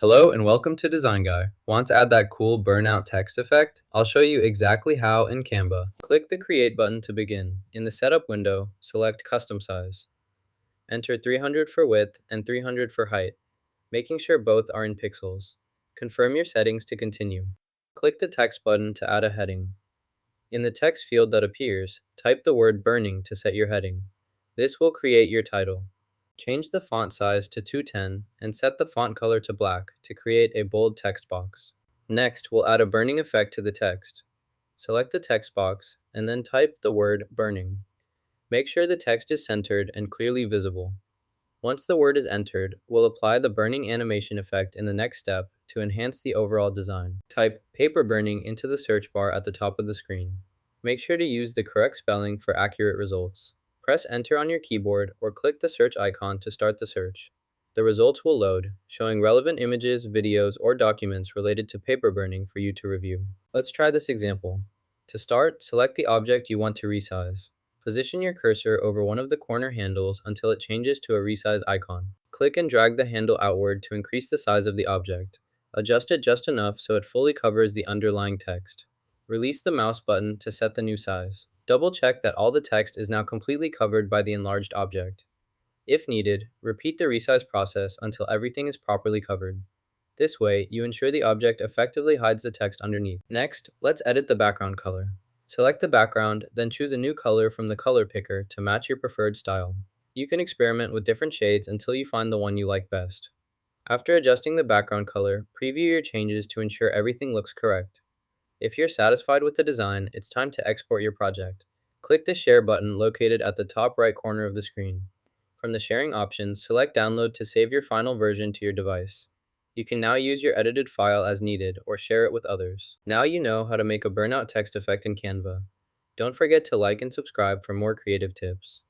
Hello and welcome to Design Guy. Want to add that cool burnout text effect? I'll show you exactly how in Canva. Click the Create button to begin. In the Setup window, select Custom Size. Enter 300 for width and 300 for height, making sure both are in pixels. Confirm your settings to continue. Click the Text button to add a heading. In the text field that appears, type the word burning to set your heading. This will create your title. Change the font size to 210 and set the font color to black to create a bold text box. Next, we'll add a burning effect to the text. Select the text box and then type the word burning. Make sure the text is centered and clearly visible. Once the word is entered, we'll apply the burning animation effect in the next step to enhance the overall design. Type paper burning into the search bar at the top of the screen. Make sure to use the correct spelling for accurate results. Press enter on your keyboard or click the search icon to start the search. The results will load, showing relevant images, videos, or documents related to paper burning for you to review. Let's try this example. To start, select the object you want to resize. Position your cursor over one of the corner handles until it changes to a resize icon. Click and drag the handle outward to increase the size of the object. Adjust it just enough so it fully covers the underlying text. Release the mouse button to set the new size. Double check that all the text is now completely covered by the enlarged object. If needed, repeat the resize process until everything is properly covered. This way, you ensure the object effectively hides the text underneath. Next, let's edit the background color. Select the background, then choose a new color from the color picker to match your preferred style. You can experiment with different shades until you find the one you like best. After adjusting the background color, preview your changes to ensure everything looks correct. If you're satisfied with the design, it's time to export your project. Click the Share button located at the top right corner of the screen. From the sharing options, select Download to save your final version to your device. You can now use your edited file as needed or share it with others. Now you know how to make a burnout text effect in Canva. Don't forget to like and subscribe for more creative tips.